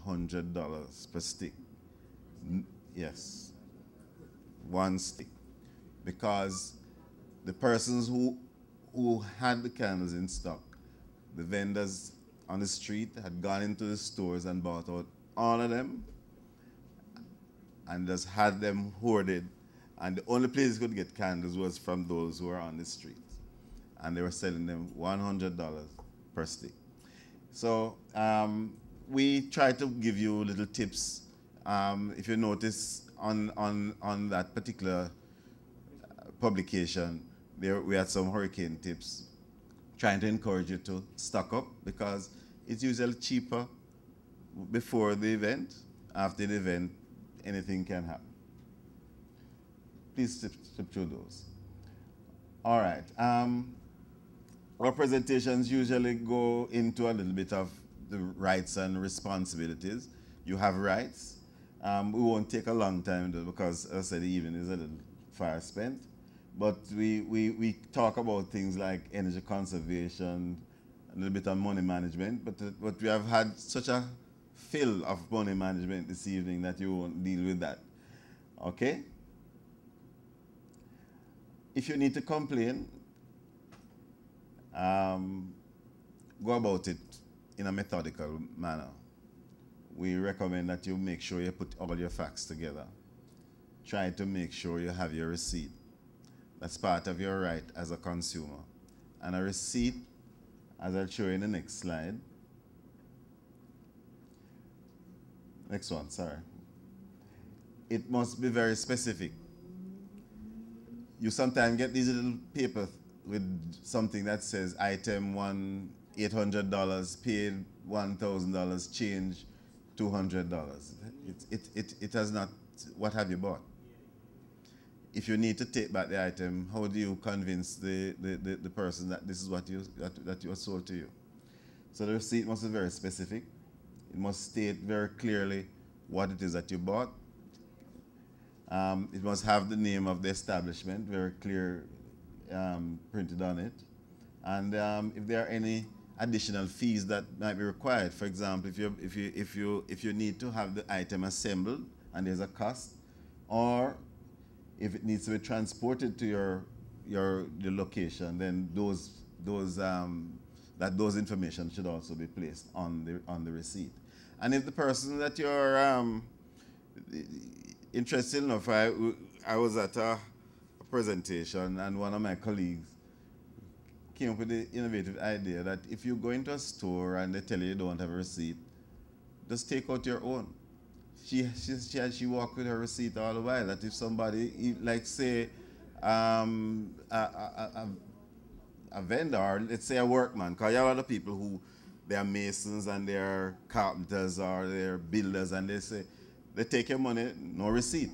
$100 per stick. Yes, one stick. Because the persons who had the candles in stock, the vendors on the street had gone into the stores and bought out all of them and just had them hoarded. And the only place you could get candles was from those who were on the streets. And they were selling them $100 per stick. So we try to give you little tips. If you notice on that particular publication, there we had some hurricane tips, trying to encourage you to stock up because it's usually cheaper before the event. After the event, anything can happen. Please step through those. All right. Our presentations usually go into a little bit of the rights and responsibilities. You have rights. We won't take a long time though, because as I said, the evening is a little far spent. But we talk about things like energy conservation, a little bit on money management, but we have had such a fill of money management this evening that you won't deal with that. Okay? If you need to complain, go about it in a methodical manner. We recommend that you make sure you put all your facts together. Try to make sure you have your receipt. That's part of your right as a consumer. And a receipt, as I'll show you in the next slide. Next one, sorry. It must be very specific. You sometimes get these little papers with something that says item 1, $800, paid $1,000, change $200. It has not, what have you bought? If you need to take back the item, how do you convince the person that this is what that was sold to you? So the receipt must be very specific. It must state very clearly what it is that you bought. It must have the name of the establishment, very clear, printed on it. And if there are any additional fees that might be required, for example, if you need to have the item assembled and there's a cost, or if it needs to be transported to your location, then those information should also be placed on the receipt. And if the person that you're interested enough, I was at a presentation and one of my colleagues came up with the innovative idea that if you go into a store and they tell you you don't have a receipt, just take out your own. She walked with her receipt all the while. That if somebody, like say, a vendor, or let's say a workman, because you have a lot of people who they are masons and they are carpenters or they're builders, and they take your money, no receipt.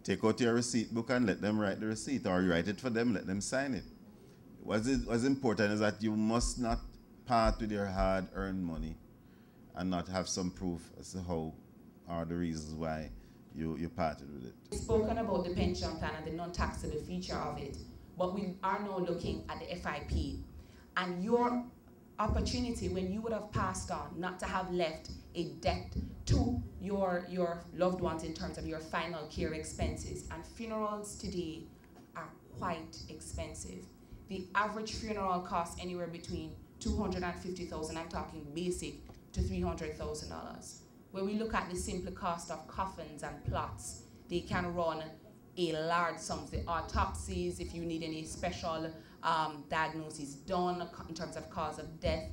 Take out your receipt book and let them write the receipt, or you write it for them, let them sign it. What's important is that you must not part with your hard-earned money and not have some proof as to how or the reasons why you parted with it. We've spoken about the pension plan and the non-taxable feature of it, but we are now looking at the H.E.L.P. and your opportunity when you would have passed on not to have left a debt to your loved ones in terms of your final care expenses. And funerals today are quite expensive. The average funeral costs anywhere between $250,000, I'm talking basic, to $300,000. When we look at the simple cost of coffins and plots, they can run a large sum. The autopsies, if you need any special diagnosis done in terms of cause of death.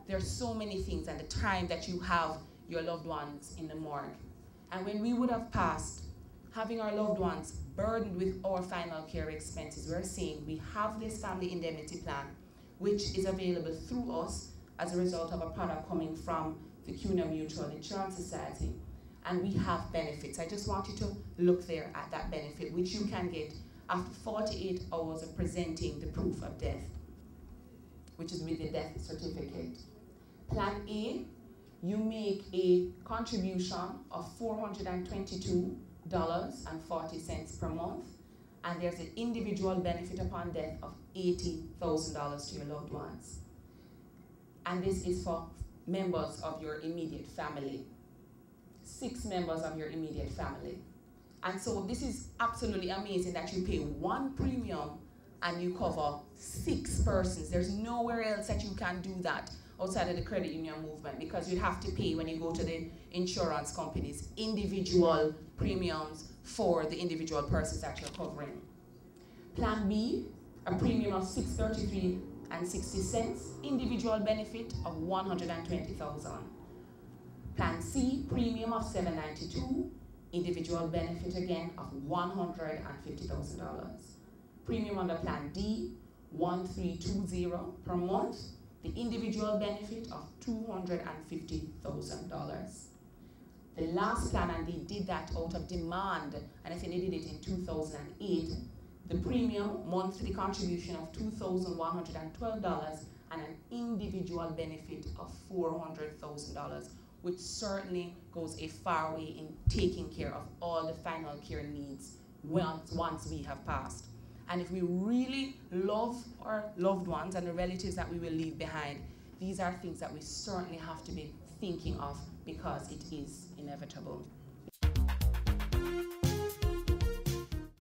There are so many things, and the time that you have your loved ones in the morgue. And when we would have passed, having our loved ones burdened with our final care expenses, we're saying we have this family indemnity plan, which is available through us as a result of a product coming from the Mutual Insurance Society, and we have benefits. I just want you to look there at that benefit, which you can get after 48 hours of presenting the proof of death, which is with the death certificate. Plan A, you make a contribution of $422.40 per month, and there's an individual benefit upon death of $80,000 to your loved ones. And this is for members of your immediate family. 6 members of your immediate family. And so this is absolutely amazing that you pay 1 premium and you cover 6 persons. There's nowhere else that you can do that outside of the credit union movement, because you'd have to pay, when you go to the insurance companies, individual premiums for the individual persons that you're covering. Plan B, a premium of $633.60, individual benefit of $120,000. Plan C, premium of $792, individual benefit again of $150,000. Premium under Plan D, $1,320 per month, the individual benefit of $250,000. The last plan, and they did that out of demand, and I think they did it in 2008, the premium monthly contribution of $2,112 and an individual benefit of $400,000, which certainly goes a far way in taking care of all the final care needs once we have passed. And if we really love our loved ones and the relatives that we will leave behind, these are things that we certainly have to be thinking of, because it is inevitable.